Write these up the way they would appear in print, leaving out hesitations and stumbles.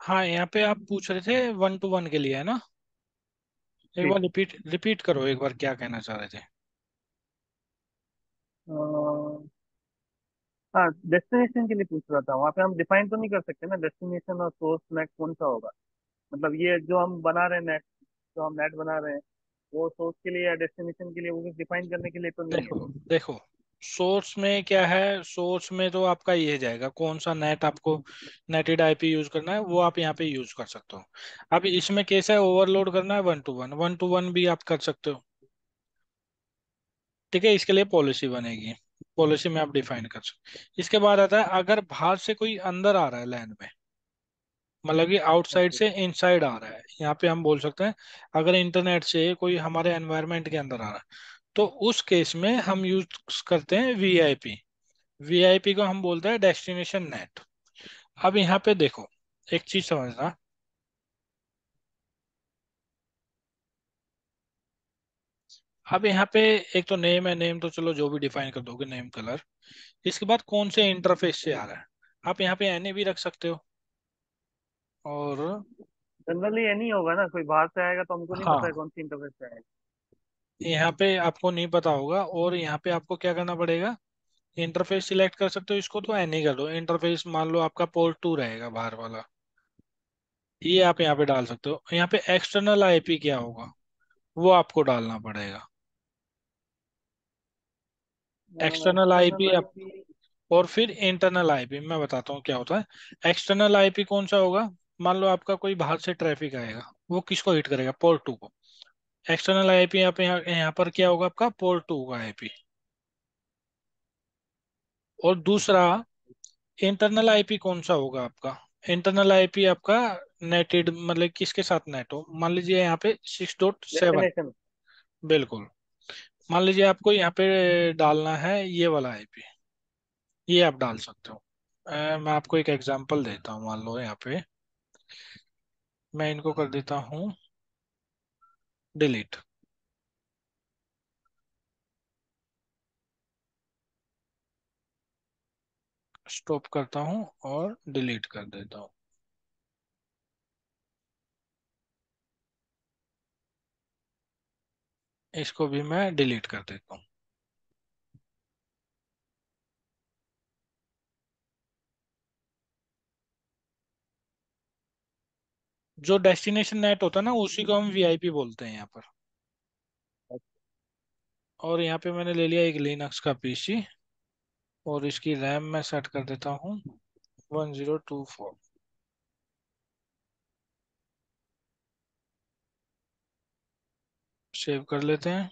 हाँ, यहाँ पे आप पूछ रहे थे 1 to 1 के लिए, है ना? एक जी। बार रिपीट रिपीट करो, एक बार क्या कहना चाह रहे थे? अ, हाँ, डेस्टिनेशन के लिए पूछ रहा था। वहाँ पे हम डिफाइन तो नहीं कर सकते ना डेस्टिनेशन और सोर्स नेट कौन सा होगा। मतलब ये जो हम बना रहे हैं नेट, जो हम नेट बना रहे हैं, वो सोर्स के लिए या डेस्टिनेशन के लिए, वो डिफाइन करने के लिए तो नहीं है। देखो देखो, सोर्स में क्या है? सोर्स में तो आपका ये जाएगा कौन सा नेट आपको नेटेड आईपी यूज करना है, वो आप यहाँ पे यूज कर सकते हो। अब इसमें केस है ओवरलोड करना है 1 to 1, 1 to 1 भी आप कर सकते हो। ठीक है, इसके लिए पॉलिसी बनेगी। पॉलिसी में आप डिफाइन कर सकते हो। इसके बाद आता है अगर बाहर से कोई अंदर आ रहा है लैन में, मतलब कि आउटसाइड ओके। से इनसाइड आ रहा है, यहाँ पे हम बोल सकते हैं अगर इंटरनेट से कोई हमारे एनवायरनमेंट के अंदर आ रहा है, तो उस केस में हम यूज करते हैं वीआईपी। वीआईपी को हम बोलते हैं डेस्टिनेशन नेट। अब यहाँ पे देखो, एक चीज समझना। अब यहाँ पे एक तो नेम है, नेम तो चलो जो भी डिफाइन कर दोगे, नेम कलर। इसके बाद कौन से इंटरफेस से आ रहा है, आप यहाँ पे एनए भी रख सकते हो। और जनरली ये नहीं होगा ना, कोई बाहर से आएगा तो हमको नहीं पता है हाँ, कौन सी इंटरफेस से आएगा। यहाँ पे आपको नहीं पता होगा, और यहाँ पे आपको क्या करना पड़ेगा? इंटरफेस सिलेक्ट कर सकते हो, इसको तो एनी कर दो। इंटरफेस मान लो आपका पोर्ट 2 रहेगा बाहर वाला, ये आप यहाँ पे डाल सकते हो। यहाँ पे एक्सटर्नल आईपी क्या होगा, वो आपको डालना पड़ेगा। External external IP. आईपी। और फिर इंटरनल आईपी मैं बताता हूँ क्या होता है। एक्सटर्नल आईपी कौन सा होगा? मान लो आपका कोई बाहर से ट्रैफिक आएगा, वो किसको हिट करेगा? पोर्ट 2 को। एक्सटर्नल आईपी यहाँ पर क्या होगा? आपका पोर्ट 2 का आईपी। और दूसरा इंटरनल आईपी कौन सा होगा आपका? इंटरनल आईपी आपका नेटेड, मतलब किसके साथ नेट हो, मान लीजिए यहाँ पे 6.7। डेस्टिनेशन। बिल्कुल। मान लीजिए आपको यहाँ पे डालना है ये वाला आईपी, ये आप डाल सकते हो। मैं आपको एक एग्जांपल देता हूँ। मान लो यहाँ पे मैं इनको कर देता हूँ डिलीट। स्टॉप करता हूँ और डिलीट कर देता हूँ। इसको भी मैं डिलीट कर देता हूँ। जो डेस्टिनेशन नेट होता है ना, उसी को हम वीआईपी बोलते हैं यहाँ पर। और यहाँ पे मैंने ले लिया एक लिनक्स का पीसी, और इसकी रैम मैं सेट कर देता हूँ 1024। सेव कर लेते हैं,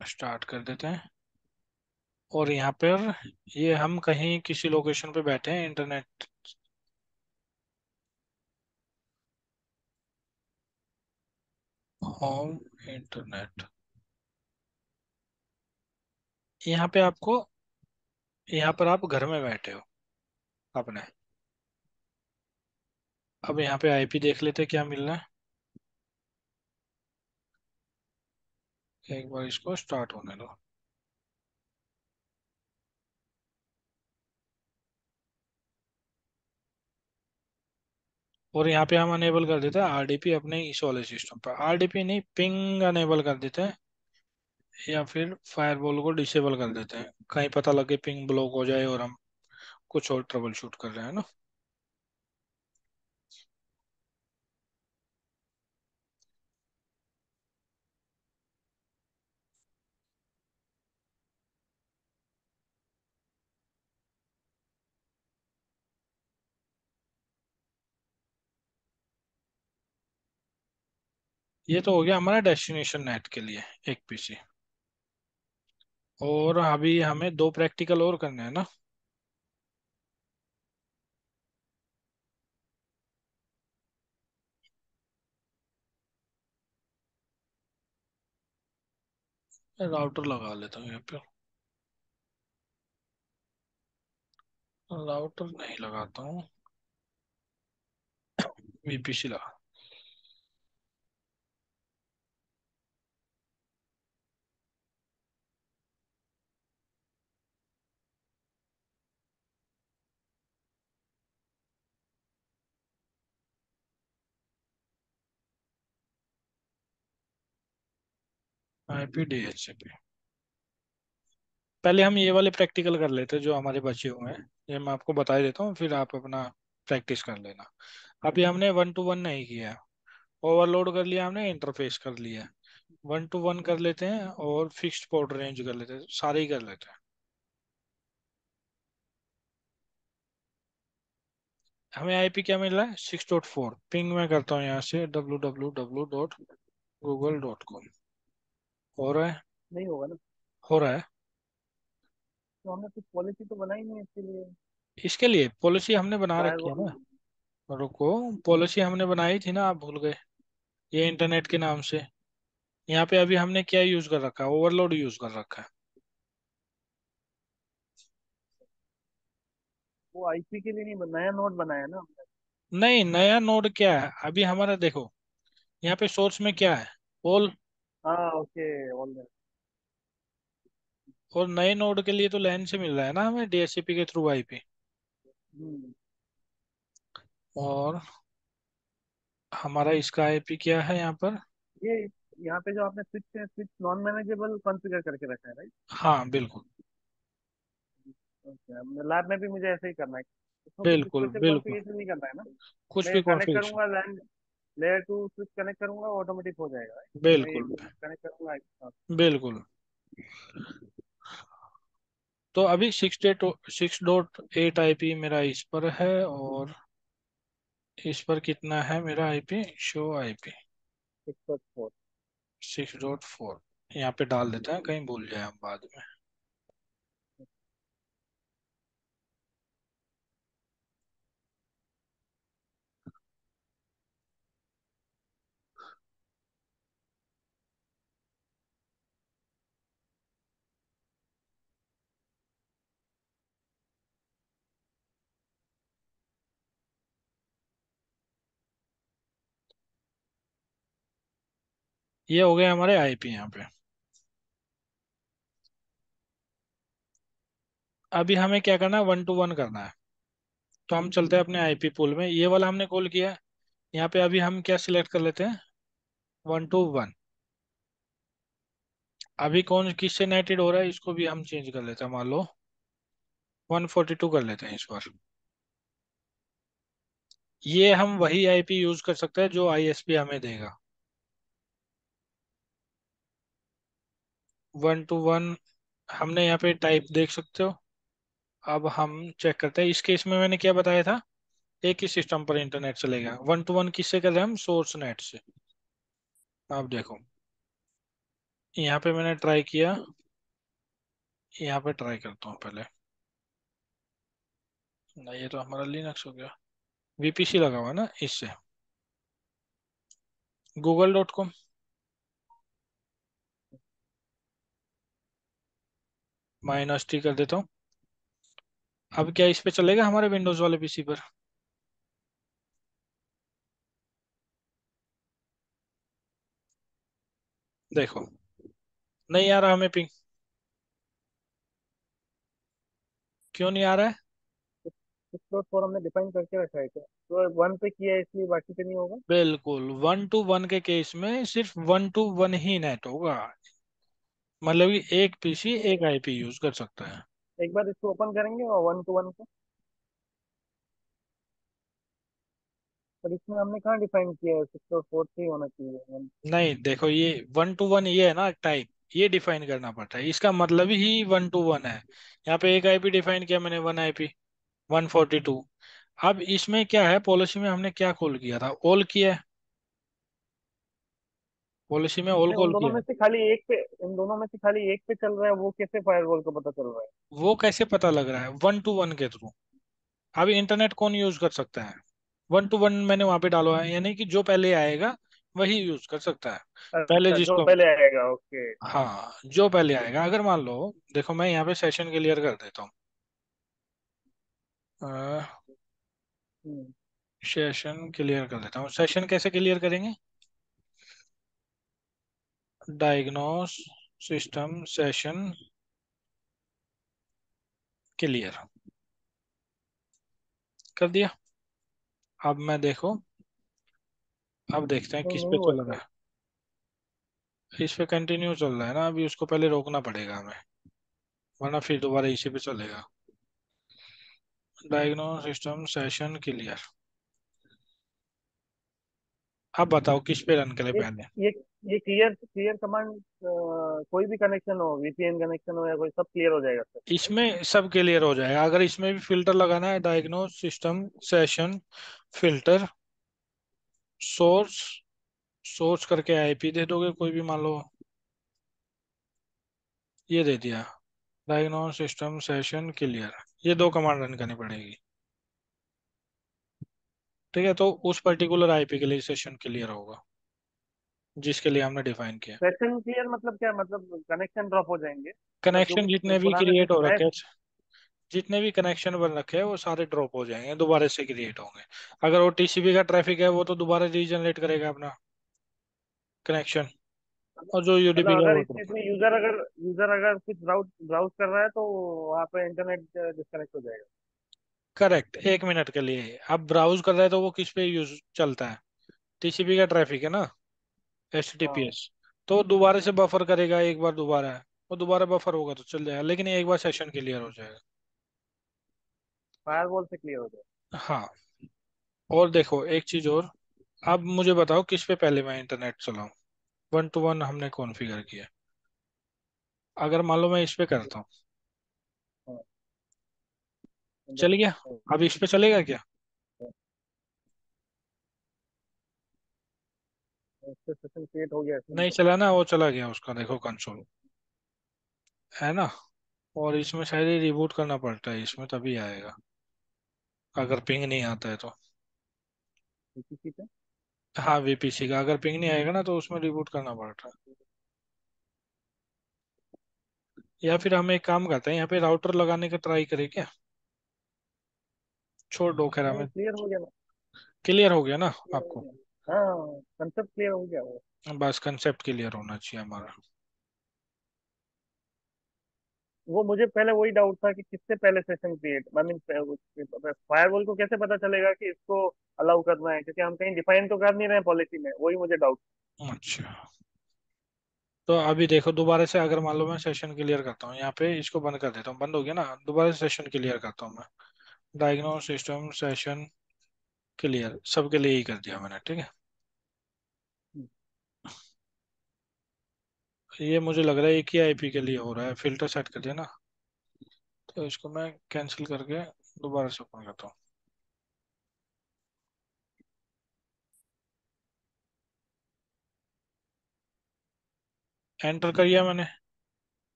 स्टार्ट कर देते हैं। और यहाँ पर ये हम कहीं किसी लोकेशन पे बैठे हैं इंटरनेट, होम इंटरनेट। यहाँ पे आपको, यहाँ पर आप घर में बैठे हो अपने। अब यहाँ पे आईपी देख लेते हैं क्या मिल रहा है। एक बार इसको स्टार्ट होने दो। और यहाँ पे हम अनेबल कर देते हैं आरडीपी अपने इस वाले सिस्टम पर। आरडीपी नहीं, पिंग अनेबल कर देते हैं, या फिर फायरवॉल को डिसेबल कर देते हैं, कहीं पता लगे पिंग ब्लॉक हो जाए और हम कुछ और ट्रबल शूट कर रहे हैं ना। ये तो हो गया हमारा डेस्टिनेशन नेट के लिए एक पीसी। और अभी हमें 2 प्रैक्टिकल और करने हैं ना। राउटर लगा लेता हूँ यहाँ पे। राउटर नहीं लगाता हूँ, वीपीसी लगा। IP DHCP. पहले हम ये वाले प्रैक्टिकल कर लेते हैं जो हमारे बचे हुए हैं। ये मैं आपको बता ही देता हूँ, फिर आप अपना प्रैक्टिस कर लेना। अभी हमने 1 to 1 नहीं किया, ओवरलोड कर लिया हमने, इंटरफेस कर लिया। 1 to 1 कर लेते हैं और फिक्स्ड पोर्ट रेंज कर लेते हैं, सारे ही कर लेते हैं। हमें आईपी क्या मिल रहा है? 6.4। पिंग मैं करता हूँ यहाँ से www.google.com। हो रहा है? नहीं होगा ना? हो रहा है। तो हमने कुछ पॉलिसी तो बनाई नहीं इसके लिए। इसके लिए पॉलिसी हमने बना रखी है फायरवॉल। ना। रुको, पॉलिसी हमने बनाई थी ना, आप भूल गए? ये इंटरनेट के नाम से। यहाँ पे अभी हमने क्या यूज कर रखा है? ओवरलोड यूज कर रखा है। वो आईपी के लिए नहीं नया नोट बनाया ना हमने। नहीं, नया नोड क्या है अभी हमारा? देखो, यहाँ पे सोर्स में क्या है? पोल। हाँ ओके। ऑल। और नए नोड के लिए तो लैन से मिल रहा है ना हमें, डीएचसीपी के थ्रू आईपी। हम्म। और हमारा इसका आईपी क्या है यहाँ पर? ये यहाँ पे जो आपने switch switch non manageable configure करके रखा है, राइट? हाँ बिल्कुल। ओके, लैब में भी मुझे ऐसे ही करना है। इसमें कुछ बिल्कुल स्पेशल बिल्कुल। कॉन्फ़िगरेशन नहीं करना है ना? कुछ मैं भी कनेक्ट कॉन्फ़िगरेशन। करूंगा लैन, लेयर टू स्विच कनेक्ट करूंगा, ऑटोमेटिक हो जाएगा, right? मैं ये बिल्कुल कनेक्ट करूंगा। हाँ। बिल्कुल। तो अभी 6.8 आईपी मेरा इस पर है, और इस पर कितना है मेरा आईपी? Show IP 6.4। 6.4। यहाँ पे डाल देते हैं, कहीं भूल जाए हम बाद में। ये हो गए हमारे आईपी यहाँ पे। अभी हमें क्या करना है? 1 to 1 करना है। तो हम चलते हैं अपने आईपी पूल में, ये वाला हमने कॉल किया है। यहाँ पे अभी हम क्या सिलेक्ट कर लेते हैं? 1 to 1। अभी कौन किससे नेटेड हो रहा है इसको भी हम चेंज कर लेते हैं, मान लो 142 कर लेते हैं इस बार। ये हम वही आईपी यूज कर सकते हैं जो आईएसपी हमें देगा। 1 to 1 हमने यहाँ पे टाइप देख सकते हो। अब हम चेक करते हैं, इस केस में मैंने क्या बताया था? एक ही सिस्टम पर इंटरनेट चलेगा। 1 to 1 किससे कर रहे हैं हम? सोर्स नेट से। आप देखो, यहाँ पे मैंने ट्राई किया, यहाँ पे ट्राई करता हूँ पहले। नहीं, ये तो हमारा लिनक्स हो गया। वीपीसी लगा हुआ है ना इससे। google.com। -t कर देता हूँ। अब क्या इस पे चलेगा हमारे विंडोज वाले पीसी पर? देखो, नहीं आ रहा हमें पिंग। क्यों नहीं आ रहा है? 6.4 हमने डिफाइन करके रखा है क्या? तो 1 पे किया है इसलिए बाकी पे नहीं होगा? बिल्कुल, 1 to 1 के केस में सिर्फ 1 to 1 ही नेट होगा। मतलब कि एक पीसी एक आईपी यूज कर सकता है। एक बार इसको ओपन करेंगे और 1 to 1 को। पर इसमें हमने कहाँ डिफाइन किया है 6.4 से ही होना चाहिए नहीं देखो, ये 1 to 1 ये है ना टाइप, ये डिफाइन करना पड़ता है, इसका मतलब ही 1 to 1 है। यहाँ पे एक आईपी डिफाइन किया मैंने, 1 आईपी 142। अब इसमें क्या है, पॉलिसी में हमने क्या कॉल किया था? ऑल किया है। पॉलिसी में ऑल नहीं, उन कॉल दोनों किया में है। से खाली एक पे, इन दोनों में से खाली एक पे चल रहा है, वो कैसे फायरवॉल को पता चल रहा है? वो कैसे पता लग रहा है? 1 to 1 के थ्रू। अभी इंटरनेट कौन यूज कर सकता है? 1 to 1 मैंने वहां पे डाला है, यानी कि जो पहले आएगा वही यूज कर सकता है। पहले अच्छा, जो जिसको, पहले आएगा, ओके। हाँ जो पहले आएगा। अगर मान लो, देखो मैं यहाँ पे सेशन क्लियर कर देता हूँ। हम्म। सेशन क्लियर कर देता हूँ। सेशन कैसे क्लियर करेंगे? डायग्नोस सिस्टम सेशन क्लियर कर दिया। अब मैं देखो, अब देखते हैं नहीं, किस नहीं पे हुआ चल रहा सर। है। इस पे कंटिन्यू चल रहा है ना अभी, उसको पहले रोकना पड़ेगा हमें, वरना फिर दोबारा इसी पे चलेगा। Diagnose system session clear. अब बताओ किस पे रन करें ये पहले। ये ये क्लियर क्लियर कमांड, कोई भी कनेक्शन हो, वीपीएन कनेक्शन हो या कोई, सब क्लियर हो जाएगा सर, राइट? इसमें सब क्लियर हो जाएगा, अगर इसमें भी फिल्टर लगाना है, diagnose system session filter source, source करके आईपी दे दोगे कोई भी, मान लो ये दे दिया, डायग्नोस सिस्टम सेशन क्लियर, ये दो कमांड रन करनी पड़ेगी। ठीक है, तो उस पर्टिकुलर आईपी के लिए सेशन क्लियर होगा जिसके लिए हमने डिफाइन किया। सेशन क्लियर मतलब क्या, मतलब कनेक्शन ड्रॉप हो जाएंगे, मतलब जो कनेक्शन जितने भी पुराने से क्रिएट हो नए। रखे हैं, जितने भी कनेक्शन बन रखे हैं वो सारे ड्रॉप हो जाएंगे, दोबारा से क्रिएट होंगे। अगर वो टीसीपी का ट्रैफिक है वो तो दोबारा रीजनरेट करेगा अपना कनेक्शन, और जो यूडीपी मतलब का अगर वो इस ड्रॉप। केस में यूजर अगर कुछ ब्राउज ब्राउज कर रहा है तो वहाँ पे इंटरनेट डिस्कनेक्ट हो जाएगा। करेक्ट, 1 मिनट के लिए अब ब्राउज कर रहा है तो वो किस पे यूज चलता है, टीसीपी का ट्रैफिक है ना, हाँ, एचटीटीपीएस। तो दोबारा से बफर करेगा एक बार, दोबारा वो दोबारा बफर होगा तो चल जाएगा, लेकिन एक बार सेशन क्लियर हो जाएगा। फायरवॉल से क्लियर हो जाएगा। हाँ, और देखो एक चीज और, अब मुझे बताओ किस पे पहले मैं इंटरनेट चलाऊं। 1 to 1 हमने कॉन्फ़िगर किया, अगर मान लो मैं इस पे करता हूँ, हाँ, चल गया, अब इस पे चलेगा क्या? उससे सेशन क्रिएट हो गया इसमें नहीं तो। चला ना, वो चला गया उसका, देखो कंसोल है ना। और इसमें शायद ही रिबूट करना पड़ता है इसमें, तभी आएगा, अगर पिंग नहीं आता है तो। वीपीसी पे। हाँ, वीपीसी का अगर पिंग नहीं आएगा ना तो उसमें रिबूट करना पड़ता है। या फिर हम एक काम करते हैं, यहाँ पे राउटर लगाने का ट्राई करें क्या? छोड़ दो, खैर नहीं, हमें क्लियर हो गया ना। क्लियर हो गया ना क्लियर हो आपको। गया, हाँ, कंसेप्ट क्लियर हो गया वो। बस कंसेप्ट क्लियर होना चाहिए हमारा। वो मुझे पहले वही डाउट था कि किससे पहले session create, I mean firewall को कैसे पता चलेगा कि इसको अलाउ करना है, क्योंकि हम कहीं डिफाइन तो कर नहीं रहे हैं पॉलिसी में, वही मुझे डाउट। अच्छा, तो अभी देखो दोबारा से, अगर मान लो मैं सेशन क्लियर करता हूँ यहाँ पे, इसको बंद कर देता हूँ, बंद हो गया ना, दोबारा से सेशन क्लियर करता हूँ मैं, डायग्नोस सिस्टम सेशन क्लियर सबके लिए ही कर दिया मैंने, ठीक है। ये मुझे लग रहा है एक ही आईपी के लिए हो रहा है, फिल्टर सेट कर दिया ना, तो इसको मैं कैंसिल करके दोबारा से ओपन करता हूँ। एंटर कर दिया मैंने,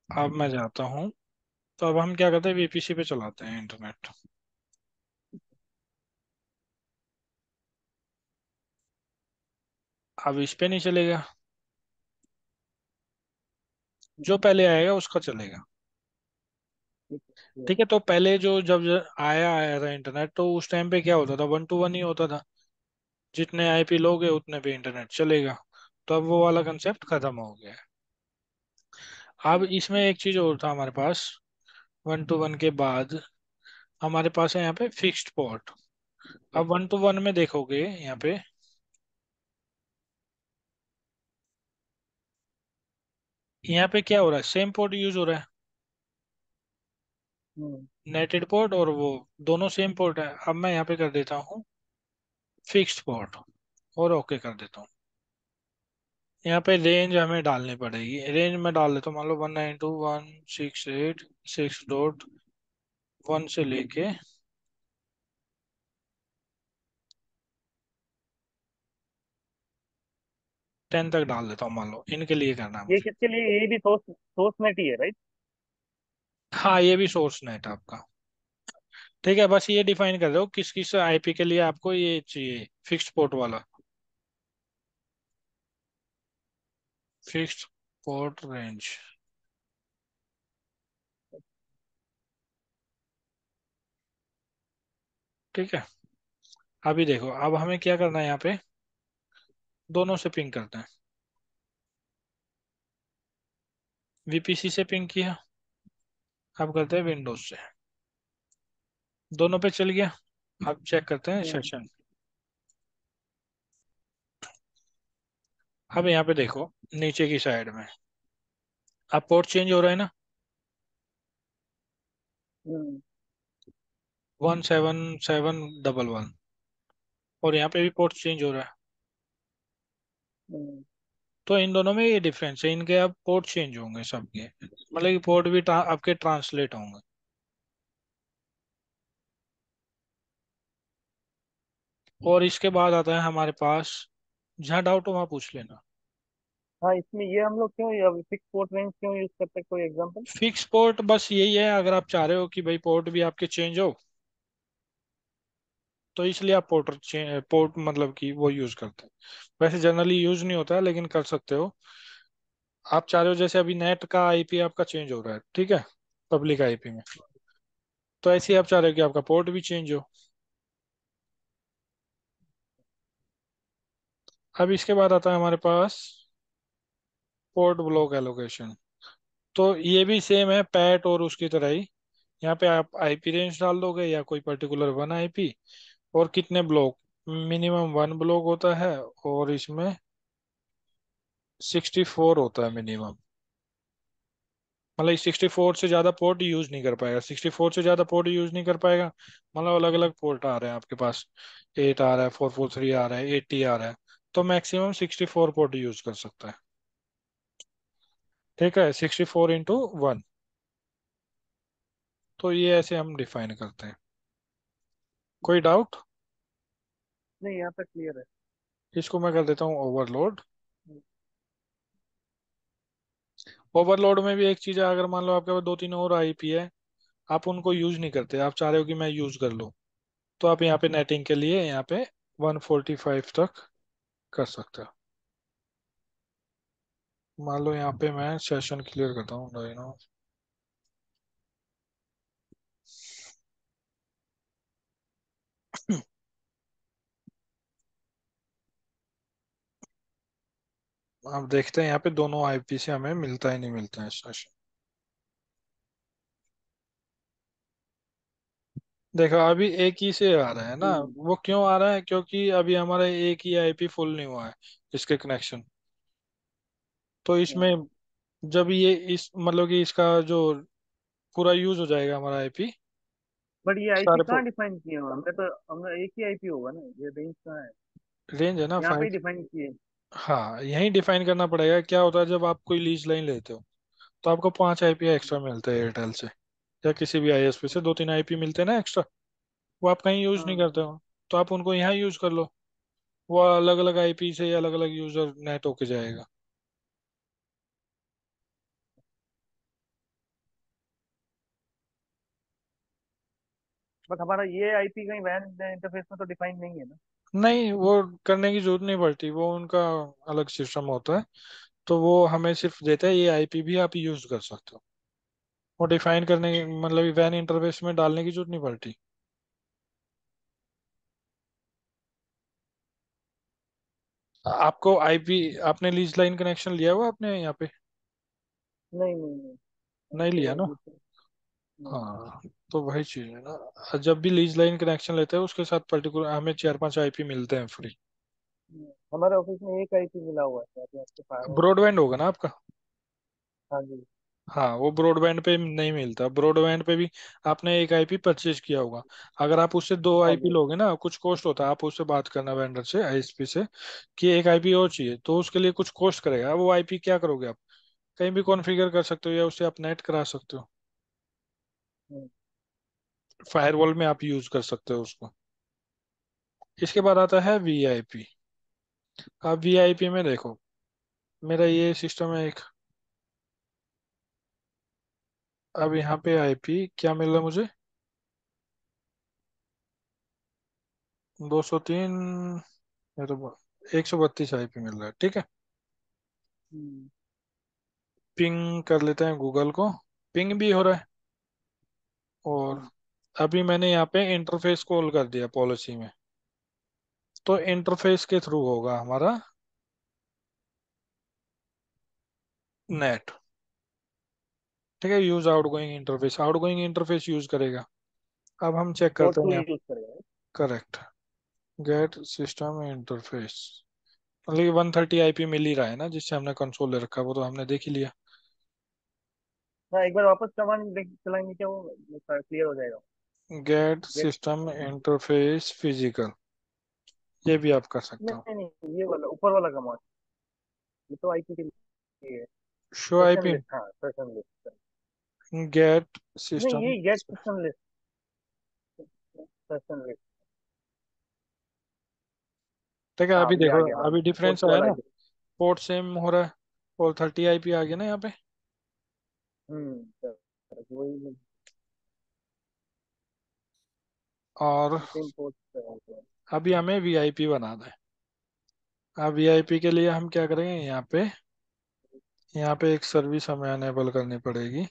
अब मैं जाता हूँ, तो अब हम क्या करते हैं, वीपीसी पे चलाते हैं इंटरनेट। अब इस पे नहीं चलेगा, जो पहले आएगा उसका चलेगा। ठीक है। ठीक है, तो पहले जो जब आया आया था इंटरनेट, तो उस टाइम पे क्या होता था, 1 to 1 ही होता था, जितने आईपी लोग हैं उतने पे इंटरनेट चलेगा। तो अब वो वाला कंसेप्ट खत्म हो गया है। अब इसमें एक चीज और था हमारे पास, 1 to 1 के बाद हमारे पास है यहाँ पे फिक्स्ड पोर्ट। अब 1 to 1 में देखोगे यहाँ पे, यहाँ पे क्या हो रहा है, सेम पोर्ट यूज हो रहा है, हम्म। नेटेड पोर्ट और वो दोनों सेम पोर्ट है। अब मैं यहाँ पे कर देता हूँ फिक्स्ड पोर्ट, और ओके कर देता हूँ। यहाँ पे रेंज हमें डालनी पड़ेगी, रेंज में डाल देता हूँ, मान लो 192.168.6.1 से लेके 10 तक डाल देता हूँ, मान लो इनके लिए करना है ये मुझे। किसके लिए, ये भी सोर्स सोर्स नेट ही है, राइट? हाँ, ये भी सोर्स नेट है आपका। ठीक है, बस ये डिफाइन कर दो किस किस आईपी के लिए आपको ये चाहिए, फिक्स्ड पोर्ट वाला, फिक्स्ड पोर्ट रेंज। ठीक है, अभी देखो, अब हमें क्या करना है यहाँ पे, दोनों से पिंग करते हैं। वीपीसी से पिंग किया, अब करते हैं विंडोज से, दोनों पे चल गया। अब चेक करते हैं हम्म। सेशन। अब यहाँ पे देखो, नीचे की साइड में अब पोर्ट चेंज हो रहा है ना, हम्म। 17711, और यहाँ पे भी पोर्ट चेंज हो रहा है। हम्म। तो इन दोनों में ये डिफरेंस है, इनके अब पोर्ट चेंज होंगे सबके, मतलब कि पोर्ट भी आपके ट्रांसलेट होंगे। और इसके बाद आता है हमारे पास, जहाँ डाउट हो वहाँ पूछ लेना। हाँ, इसमें ये हम लोग क्यों फिक्स पोर्ट रेंज क्यों यूज करते हैं, कोई एग्जांपल? फिक्स पोर्ट बस यही है, अगर आप चाह रहे हो कि भाई पोर्ट भी आपके चेंज हो, तो इसलिए आप पोर्ट मतलब कि वो यूज करते हैं। वैसे जनरली यूज नहीं होता है, लेकिन कर सकते हो। आप चाह रहे हो जैसे अभी नेट का आईपी आपका चेंज हो रहा है, ठीक है, पब्लिक आईपी में, तो ऐसे ही आप चाह रहे हो कि आपका पोर्ट भी चेंज हो। अब इसके बाद आता है हमारे पास पोर्ट ब्लॉक एलोकेशन। तो ये भी सेम है पैट और उसकी तरह ही। यहाँ पे आप आईपी रेंज डाल दोगे या कोई पर्टिकुलर वन आईपी, और कितने ब्लॉक, मिनिमम वन ब्लॉक होता है, और इसमें 64 होता है मिनिमम। मतलब 64 से ज्यादा पोर्ट यूज नहीं कर पाएगा, 64 से ज्यादा पोर्ट यूज नहीं कर पाएगा। मतलब अलग अलग पोर्ट आ रहे हैं आपके पास, 8 आ रहा है, 443 आ रहा है, 80 आ रहा है, तो मैक्सिमम 64 पोर्ट यूज कर सकता है। ठीक है, 64 × 1। तो ये ऐसे हम डिफाइन करते हैं। कोई डाउट? नहीं, यहाँ तक क्लियर है। इसको मैं कर देता हूँ ओवरलोड। हम्म। ओवरलोड में भी एक चीज है, अगर मान लो आपके पास दो तीन और आईपी है, आप उनको यूज नहीं करते, आप चाह रहे हो कि मैं यूज कर लूँ, तो आप यहाँ पे नेटिंग के लिए यहाँ पे 145 तक कर सकते हो। मान लो यहाँ पे मैं सेशन क्लियर करता हूँ डायनो। अब देखते हैं यहाँ पे दोनों आईपी से हमें मिलता है नहीं मिलता है सेशन। देखो अभी एक ही से आ रहा है ना, हम्म। वो क्यों आ रहा है, क्योंकि अभी हमारा एक ही आईपी फुल नहीं हुआ है इसके कनेक्शन। तो हम्म। इसमें जब ये इस मतलब कि इसका जो पूरा यूज हो जाएगा हमारा आईपी बट ये आईपी सारे कहाँ डिफाइन किए हुए हैं? हमने तो हमने एक ही आईपी होगा ना, ये रेंज कहाँ है? रेंज है ना यहाँ पे ही 5। डिफाइन किए। हाँ, यही डिफाइन करना पड़ेगा। क्या होता है जब आप कोई लीज लाइन लेते हो, तो आपको 5 आईपी एक्स्ट्रा मिलते हैं एयरटेल से, या किसी भी आईएसपी से दो तीन आईपी मिलते हैं ना एक्स्ट्रा। वो आप कहीं यूज नहीं करते हाँ। हो, तो आप उनको यहाँ यूज कर लो। वो अलग अलग आईपी से अलग अलग यूजर नेट होके जाएगा। बट हमारा ये आईपी कहीं वैन इंटरफेस में तो डिफाइन नहीं है ना। नहीं, वो करने की जरूरत नहीं पड़ती, वो उनका अलग सिस्टम होता है। तो वो हमें सिर्फ देता है ये आईपी भी आप यूज कर सकते हो। वो डिफाइन करने की मतलब वैन इंटरफेस में डालने की जरूरत नहीं पड़ती। आपको आईपी, आपने लीज लाइन कनेक्शन लिया हुआ आपने यहाँ पे? नहीं, नहीं, नहीं। नहीं लिया तो ना? ये तो नहीं। हाँ, तो वही चीज है ना, जब भी लीज लाइन कनेक्शन लेते हैं उसके साथ पर्टिकुलर हमें 4 5 आईपी मिलते हैं फ्री। हमारे ऑफिस में एक आईपी मिला हुआ है, अभी आपके फायरवॉल पे। ब्रॉडबैंड होगा ना आपका? हाँ जी। हाँ, वो ब्रॉडबैंड पे नहीं मिलता, ब्रॉडबैंड पे भी आपने एक आईपी परचेज किया होगा। अगर आप उससे दो हाँ आईपी जी। लोगे ना, कुछ कॉस्ट होता है, आप उससे बात करना वेंडर से, आईएसपी से, कि एक आईपी और चाहिए, तो उसके लिए कुछ कॉस्ट करेगा। वो आईपी क्या करोगे आप, कहीं भी कॉन्फ़िगर कर सकते हो, या उससे आप नेट करा सकते हो। हम्म। फायरवॉल में आप यूज कर सकते हो उसको। इसके बाद आता है वीआईपी। अब वीआईपी में देखो, मेरा ये सिस्टम है एक। अब यहाँ पे आईपी क्या मिल रहा है मुझे, 203, ये तो 132 आईपी मिल रहा है, ठीक है। हम्म। पिंग कर लेते हैं गूगल को, पिंग भी हो रहा है। और हम्म। अभी मैंने यहाँ पे इंटरफेस कॉल कर दिया पॉलिसी में, तो इंटरफेस के थ्रू होगा हमारा नेट। ठीक है, use outgoing interface, outgoing interface use करेगा। अब हम चेक पोर्ट करते टू हैं। यूज करेगा। करेक्ट, गेट सिस्टम इंटरफेस, मतलब 130 IP मिल ही रहा है ना, जिससे हमने कंसोल ले रखा है, वो तो हमने देख ही लिया। हाँ, एक बार वापस कमांड देख चलाएंगे क्या वो क्लियर हो जाएगा? Get get. System interface physical, ये भी आप कर सकते हो। नहीं नहीं, ये वाला ऊपर वाला कमांड, ये तो आईपी के लिए है। शो सेशन आईपी, लिस्ट, हाँ सेशन लिस्ट। गेट नहीं, सिस्टम। ये get session list. Session list. ठीक है, हाँ, अभी ये देखो, आ गया, हाँ। अभी पोर्ट डिफरेंस आया वाला ना, आईपी। पोर्ट सेम हो रहा है, और 30 IP आ गया ना यहाँ पे। वही। और सेम पोर्ट। अभी हमें VIP बनाना है। अब VIP के लिए हम क्या करेंगे, यहाँ पे एक सर्विस हमें अनेबल करनी पड़ेगी।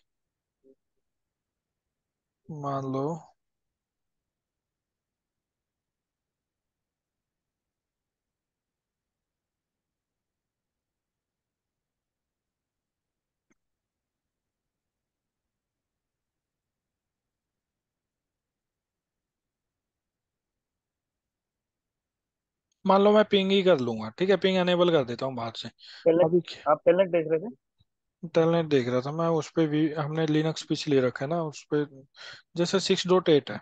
मान लो, मैं पिंग ही कर लूंगा, ठीक है, पिंग अनेबल कर देता हूँ बाहर से। टेलनेट। अभी आप टेलनेट देख रहे थे? टेलनेट देख रहा था मैं, उस पे भी हमने लिनक्स पिच ले रखा है ना उस पे, जैसे 6.8 है।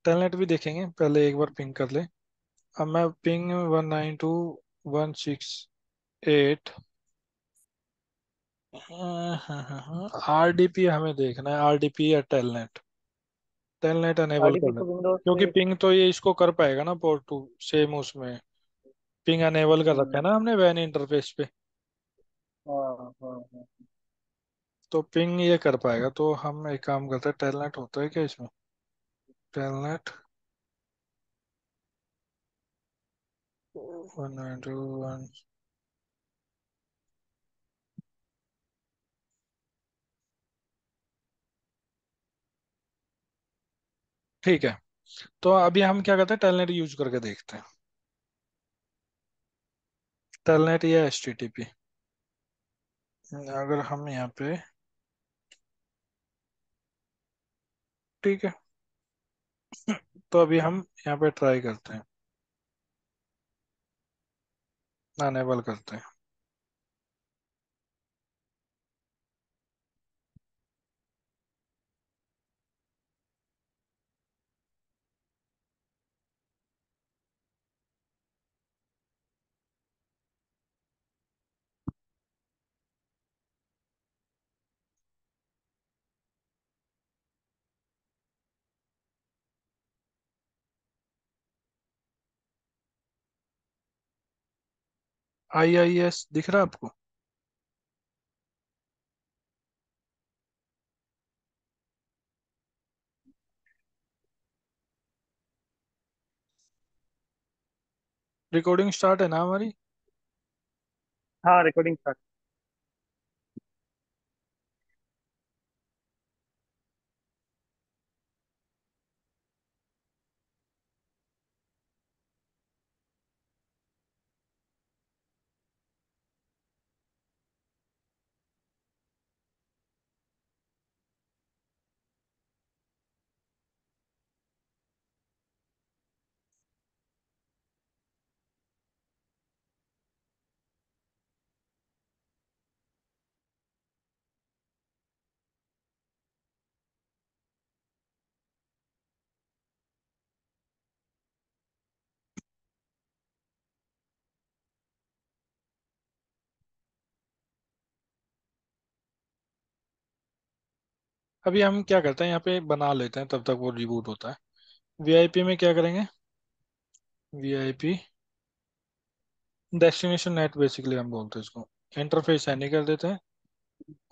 टेलनेट भी देखेंगे, पहले एक बार पिंग कर ले। अब मैं पिंग 192.168। RDP हमें देखना है, RDP या टेलनेट। टेलनेट अनेबल आरडीपी कर ले, तो विंडोज क्योंकि पे। पिंग तो ये इसको कर पाएगा ना, पोर्ट टू सेम उसमें पिंग अनेबल कर रखा है हम्म, ना हमने वैन इंटरफेस पे। हाँ हाँ हाँ। तो पिंग ये कर पाएगा, तो हम एक काम करते हैं, टेलनेट होता है क्या इसमें, टेलनेट 192.1। ठीक है, तो अभी हम क्या करते हैं, टेलनेट यूज करके देखते हैं, टेलनेट या HTTP। अगर हम यहाँ पे, ठीक है, तो अभी हम यहाँ पे ट्राई करते हैं, अनेबल करते हैं। IIS दिख रहा है आपको? रिकॉर्डिंग स्टार्ट है ना हमारी? हाँ, रिकॉर्डिंग स्टार्ट। अभी हम क्या करते हैं, यहाँ पे बना लेते हैं, तब तक वो रिबूट होता है। VIP में क्या करेंगे, VIP डेस्टिनेशन नेट बेसिकली हम बोलते हैं इसको, इंटरफेस है नहीं कर देते हैं,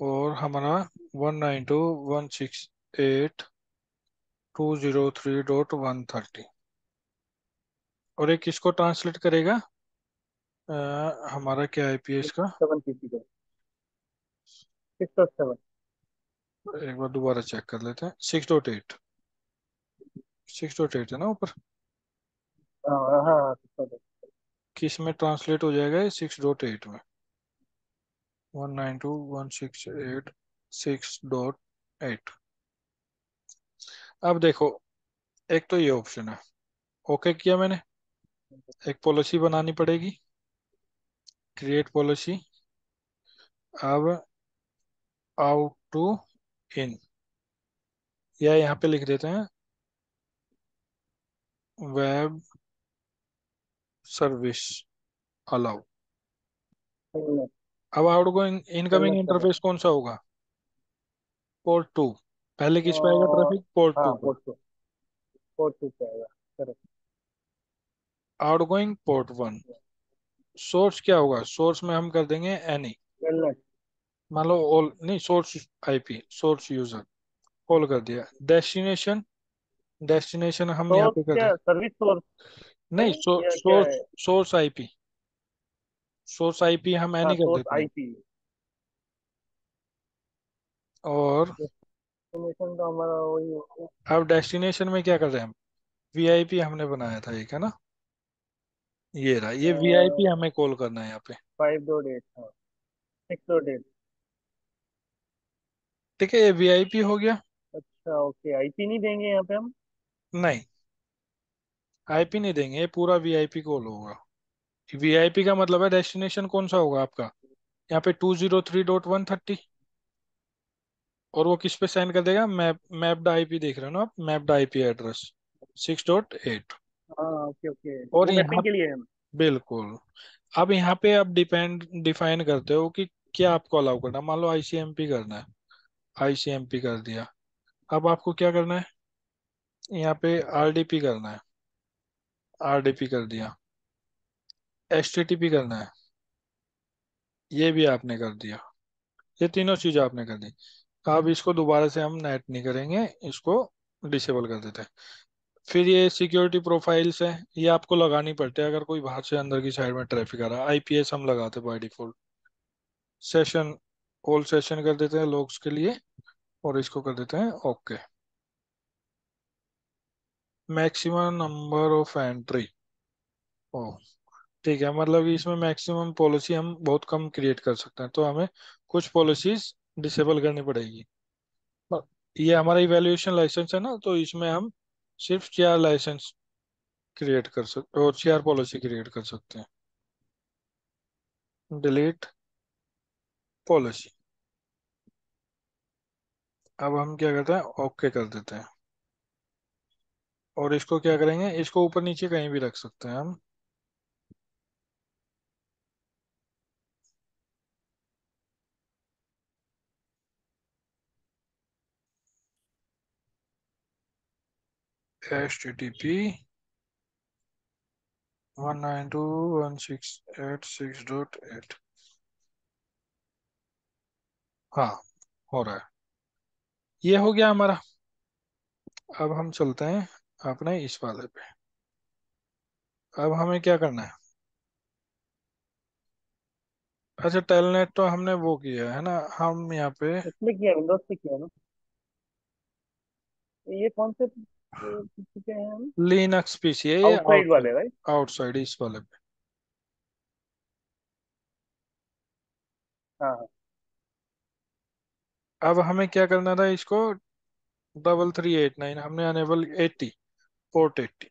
और हमारा 192.168.203.130, और एक किसको ट्रांसलेट करेगा, हमारा क्या IP है इसका, 7 पीसी का। 6.7। एक बार दोबारा चेक कर लेते हैं, 6.8, 6.8 है ना ऊपर, हाँ हाँ हाँ, 6.7। किस में ट्रांसलेट हो जाएगा ये, 6.8 में, 192.168.6.8। अब देखो, एक तो ये ऑप्शन है, ओके किया मैंने, एक पॉलिसी बनानी पड़ेगी, क्रिएट पॉलिसी। अब आउट टू इन, या यहाँ पे लिख देते हैं वेब सर्विस अलाउ। टेलनेट। अब आउट गोइंग इनकमिंग टेलनेट कर इंटरफेस कौन सा होगा? Port two. पहले किस पे आएगा रहे। ट्रैफिक? पोर्ट टू हाँ, पे। पोर्ट टू पे आएगा। Correct. Out going port one. Source क्या होगा? सोर्स में हम कर देंगे एनी। टेलनेट। मान लो ऑल नहीं, source IP, source user, all कर दिया। डेस्टिनेशन, डेस्टिनेशन हम यहाँ सोर्स पे कर दें। क्या, सर्विस सोर्स है नहीं, या क्या सोर्स, है? सोर्स आईपी, सोर्स आईपी हम हाँ, एनी कर सोर्स देते हैं। आईपी। और डेस्टिनेशन तो हमारा वही होगा। अब डेस्टिनेशन में क्या कर रहे हैं हम? वीआईपी हमने बनाया था एक, है ना? ये रहा, ये वीआईपी हमें कॉल करना है यहाँ पे। 5.8, हाँ, 6.8। ठीक है, ये वीआईपी हो गया। अच्छा, ओके, आईपी नहीं देंगे यहाँ पे हम? नहीं, आईपी नहीं देंगे, ये पूरा वीआईपी कॉल होगा। वीआईपी का मतलब है डेस्टिनेशन कौन सा होगा आपका, यहाँ पे 203.130। और वो किस पे सेंड कर देगा? मैप्ड आईपी देख रहे हो ना आप, मैप्ड आईपी एड्रेस 6.8। हाँ, ओके ओके, और वो यहाँ, मैपिंग के लिए है हम। बिल्कुल। अब यहाँ पे आप डिपेंड डिफाइन करते हो कि क्या आपको अलाउ करना है। मान लो आईसीएमपी करना है, आईसीएमपी कर दिया। अब आपको क्या करना है? यहाँ पे आरडीपी करना है, आरडीपी कर दिया। एचटीटीपी करना है, ये भी आपने कर दिया। ये तीनों चीज आपने कर दी। अब इसको दोबारा से हम नेट नहीं करेंगे, इसको डिसेबल कर देते हैं। फिर ये सिक्योरिटी प्रोफाइल्स है, ये आपको लगानी पड़ती है अगर कोई बाहर से अंदर की साइड में ट्रैफिक आ रहा है। आईपीएस हम लगाते हैं by default. Session, all session कर देते हैं लॉग्स के लिए, और इसको कर देते हैं okay. Maximum number of entry, ओ ठीक है, मतलब कि इसमें मैक्सिमम पॉलिसी हम बहुत कम क्रिएट कर सकते हैं, तो हमें कुछ पॉलिसीज डिसेबल करनी पड़ेगी। पर ये हमारा इवैल्यूएशन लाइसेंस है ना, तो इसमें हम सिर्फ 4 लाइसेंस क्रिएट कर सकते और 4 पॉलिसी क्रिएट कर सकते हैं। Delete policy. अब हम क्या करते हैं, ओके कर देते हैं। और इसको क्या करेंगे, इसको ऊपर नीचे कहीं भी रख सकते हैं हम। HTTP 192.168.6.8। हाँ, हो रहा है। ये हो गया हमारा। अब हम चलते हैं अपने इस वाले पे। अब हमें क्या करना है? अच्छा, टेलनेट तो हमने वो किया है ना, हम यहाँ पे इसमें किया, विंडोज पे किया ना? ये कौन से PC पे हैं हम? लिनक्स पीसी है ये, आउटसाइड आउटसाइड, वाले, राइट? आउटसाइड इस वाले पे। हाँ हाँ। अब हमें क्या करना था इसको? 3389 हमने अनेबल 80, पोर्ट 80।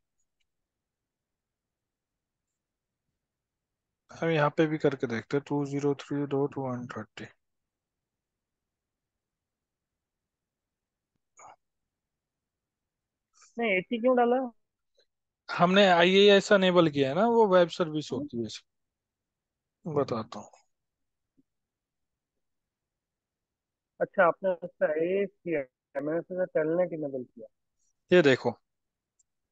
हम यहाँ पे भी करके देखते हैं 203.130। नहीं, 80 क्यों डाला? हमने आईएएस अनेबल किया है ना, वो वेब सर्विस हम्म? होती है। बताता हूँ, अच्छा, आपने उसका ए किया है, मैंने सोचा टेलनेट इनेबल किया। ये देखो,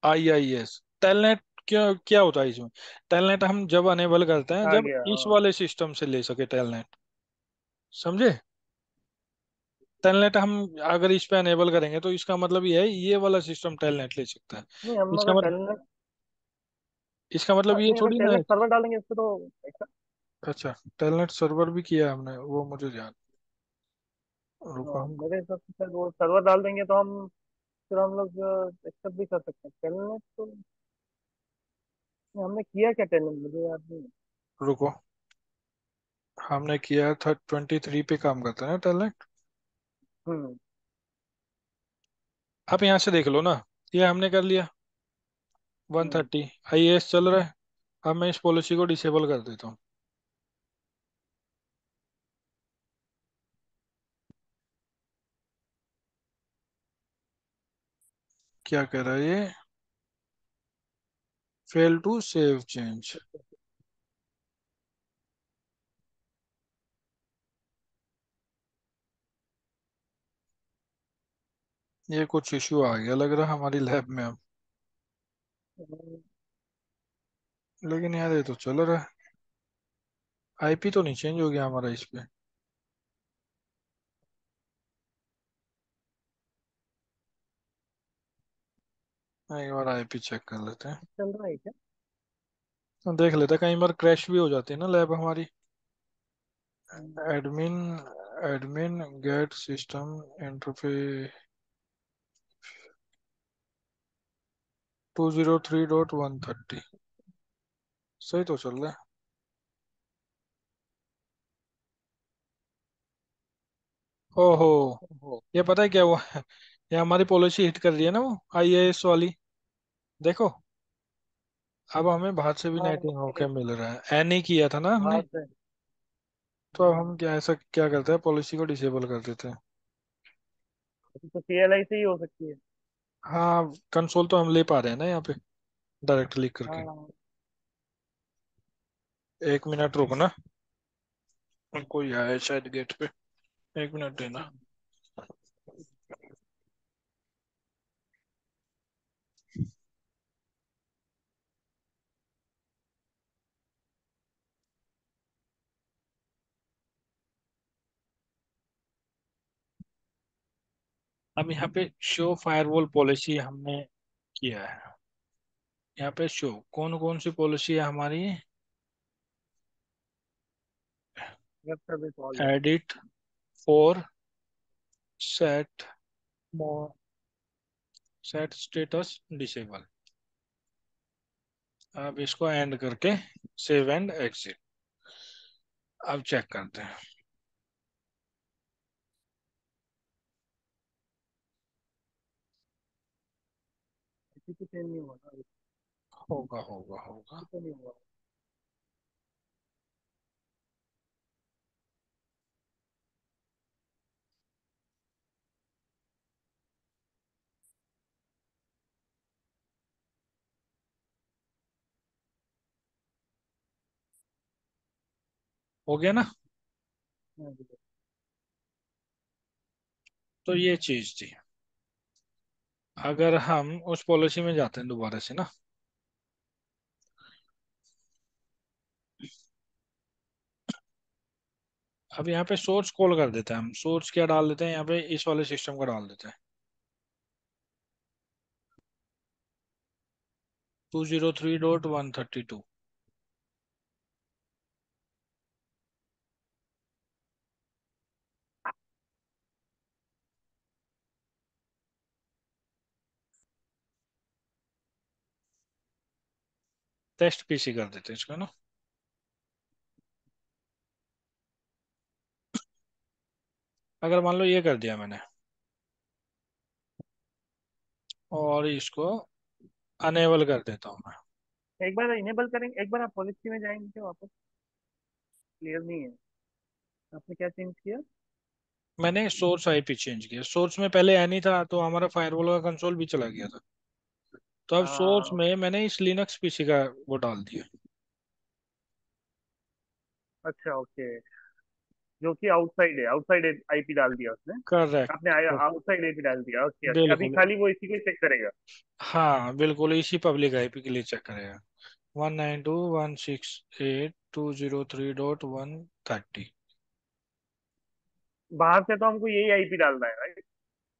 आईआईएस टेलनेट। क्या क्या होता है इसमें? टेलनेट हम जब अनेबल करते हैं आ जब गया, इस हाँ। वाले सिस्टम से ले सके टेलनेट, समझे? टेलनेट हम अगर इस पे अनेबल करेंगे तो इसका मतलब ये है ये वाला सिस्टम टेलनेट ले सकता है। नहीं, हम इसका अगर मतलब, टेलनेट, इसका मतलब ये नहीं, अगर थोड़ी ना है। टेलनेट सर्वर डालेंगे इस पे तो ऐसा। अच्छा, टेलनेट सर्वर भी किया है हमने, वो मुझे ध्यान, रुको हाँ, हम। मेरे हिसाब से शायद वो सर्वर डाल देंगे तो हम, फिर हम लोग एक्सेप्ट भी कर सकते हैं टेलनेट तो। हमने किया क्या टेलनेट, मुझे याद नहीं है। रुको, हमने किया था 23 पे काम करता है ना टेलनेट। हम्म। आप यहाँ से देख लो ना, ये हमने कर लिया। वन हम्म। थर्टी आईएएस चल रहा है। अब मैं इस पॉलिसी को डिसेबल कर देता हूँ। क्या कह रहा है ये? Fail to save change. ये कुछ इश्यू आ गया लग रहा है हमारी लैब में अब। लेकिन यार ये तो चल रहा है। आईपी तो नहीं चेंज हो गया हमारा इस पे। एक बार आईपी चेक कर लेते हैं। चल रहा है क्या? तो देख लेते हैं, कई बार क्रैश भी हो जाती है ना लैब हमारी। Hmm, admin admin get system interface 203.130। सही तो चल रहा है। ओहो, ओहो। ये पता है क्या हुआ? ये हमारी पॉलिसी हिट कर रही है ना वो आईएएस वाली। देखो, अब हमें बाहर से भी हाँ नेटिंग ये होके मिल रहा है। एन ही किया था ना हमने। बाहर से। तो अब हम क्या ऐसा क्या करते हैं, पॉलिसी को डिसेबल कर देते हैं। तो सीएलआई से ही हो सकती है। हाँ, कंसोल तो हम ले पा रहे हैं ना यहाँ पे, डायरेक्ट क्लिक करके। हाँ। 1 मिनट रुकना, कोई आया है शायद गेट पे। 1 मिनट देना। अब यहाँ पे शो फायरवॉल पॉलिसी हमने किया है। यहाँ पे शो कौन कौन सी पॉलिसी है हमारी? वेब सर्विस ऑल है। Edit, four, set, set status disable. अब इसको एंड करके सेव एंड एग्जिट। अब चेक करते हैं। इसी को चेंज नहीं हुआ ना अभी। होगा होगा होगा। इसी को नहीं हुआ। हो गया ना? हाँ जी। तो ये चीज थी। अगर हम उस पॉलिसी में जाते हैं दोबारा से ना, अब यहाँ पे सोर्स कॉल कर देते हैं हम। सोर्स क्या डाल देते हैं यहाँ पे, इस वाले सिस्टम का डाल देते हैं। 203.132। टेस्ट पीसी कर देते हैं इसको ना। अगर मान लो ये कर दिया मैंने, और इसको अनेबल कर देता हूँ मैं। एक बार इनेबल करेंगे, एक बार आप पॉलिसी में जाएंगे क्या वापस? क्लियर नहीं है। आपने क्या चेंज किया? मैंने सोर्स आईपी चेंज किया। सोर्स में पहले एनी था तो हमारा फायरवॉल का कंसोल भी चला गया था। तो अब सोर्स हाँ। में मैंने इस लिनक्स पीसी का वो डाल दिया। अच्छा ओके। जो कि आउटसाइड है, आउटसाइड आईपी डाल दिया उसने। आपने करेक्ट। आउटसाइड आईपी डाल दिया, ओके ओके, अभी बिल्कुल। खाली वो इसी को चेक करेगा। हाँ बिल्कुल, इसी पब्लिक आईपी के लिए चेक करेगा। 192.168.203.130। बाहर से तो हमको यही आईपी डालना है राइट?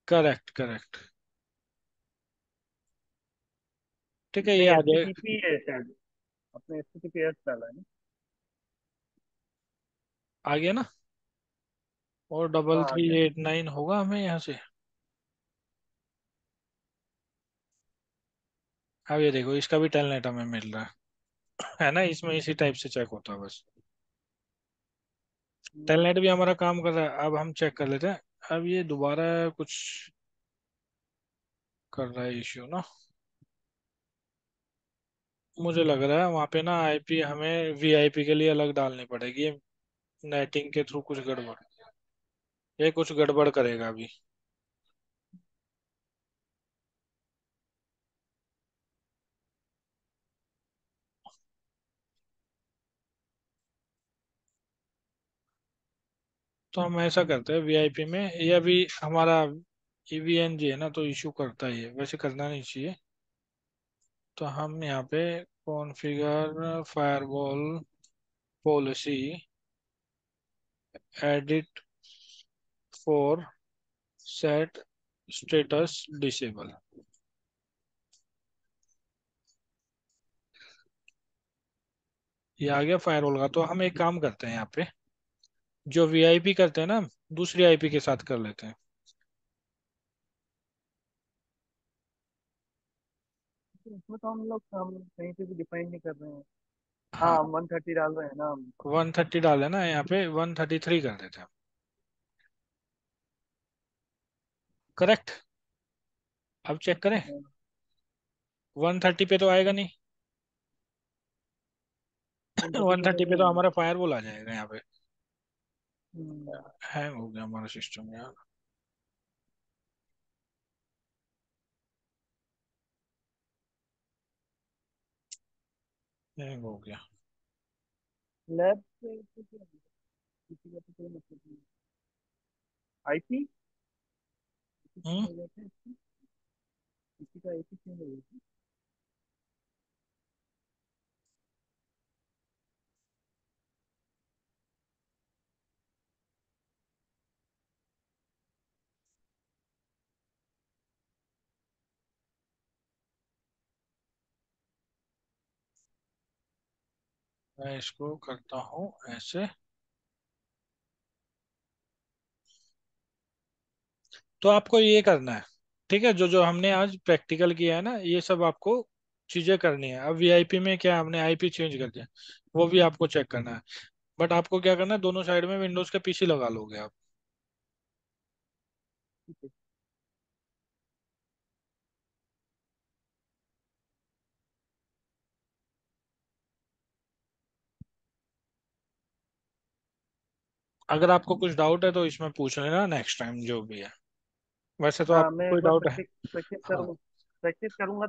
Correct correct. ठीक है, ये नहीं, आ एच टी जाए। टी पी है शायद। आपने HTTPS डाला है ना? आ गया ना? और डबल हाँ आ थ्री गया। एट नाइन होगा हमें यहाँ से। अब ये देखो, इसका भी टेलनेट हमें मिल रहा है ना? इसमें इसी टाइप से चेक होता है बस। टेलनेट भी हमारा काम कर रहा है। अब हम चेक कर लेते हैं। अब ये दोबारा कुछ कर रहा है इश्यू ना। मुझे लग रहा है वहाँ पे ना आईपी हमें वीआईपी के लिए अलग डालनी पड़ेगी। नेटिंग के थ्रू कुछ गड़बड़, ये कुछ गड़बड़ करेगा अभी। तो हम ऐसा करते हैं वीआईपी में, ये अभी हमारा ईवीएनजी है ना, तो इशू करता ही है, वैसे करना नहीं चाहिए। तो हम यहाँ पे configure firewall policy edit for set status disable, ये आ गया फायरवॉल का। तो हम एक काम करते हैं यहाँ पे, जो वीआईपी करते हैं ना, दूसरी आईपी के साथ कर लेते हैं। इसमें तो हम कहीं पे भी डिफाइन नहीं कर रहे हैं। हाँ, हाँ, 130 डाल रहे हैं ना हम। 130 डाले ना, यहाँ पे 133 कर देते हैं। करेक्ट। अब चेक करें। 130 पे तो आएगा नहीं। 130 वन पे थर्टी तो पे नहीं तो आएगा। हमारा फायरवॉल आ जाएगा यहाँ पे। हम्म, हैंग हो गया हमारा सिस्टम यार। हैंग हो गया। लैब से तो क्या है? किसी का तो कोई मतलब नहीं। आईपी किसी हम्म। हो जाते हैं इसकी? किसी का आईपी क्यों हो जाता मैं इसको करता हूँ ऐसे। तो आपको ये करना है, ठीक है, जो जो हमने आज प्रैक्टिकल किया है ना, ये सब आपको चीजें करनी है। अब वीआईपी में क्या हमने आईपी चेंज कर दिया, वो भी आपको चेक करना है। बट आपको क्या करना है, दोनों साइड में विंडोज के पीछे लगा लोगे आप। है? ठीक है। अगर आपको कुछ डाउट है तो इसमें पूछ लेना नेक्स्ट टाइम जो भी है। वैसे तो हाँ, आपको मैं कोई एक बार डाउट है? प्रैक्टिस प्रैक्टिस हाँ। करूँ। प्रैक्टिस करूंगा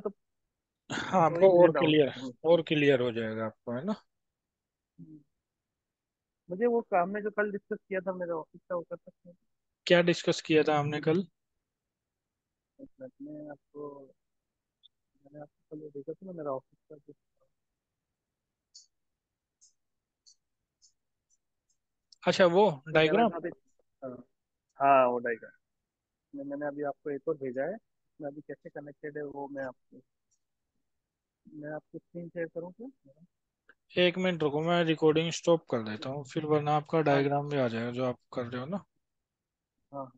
हाँ, तो ही आपको मुझे और डाउट क्लियर, है। और क्लियर हो जाएगा आपको, है ना। मुझे वो काम में जो कल डिस्कस किया था मेरे ऑफिस का, वो कर सकते हैं? क्या डिस्कस किया था हमने कल? एक मिनट में आपको, मैंने आपको कल वो देखा था ना मेरा ऑफिस का अच्छा, वो तो कह रहा डायग्राम। था अभी। हाँ। हाँ, वो डाइग्राम मैंने अभी आपको एक और भेजा है। मैं अभी कैसे कनेक्टेड है वो मैं आपको स्क्रीन शेयर करूँ क्या? एक मिनट रुको, मैं रिकॉर्डिंग स्टॉप कर देता हूँ, फिर वरना आपका हाँ, डायग्राम भी आ जाएगा जो आप कर रहे हो ना। हाँ,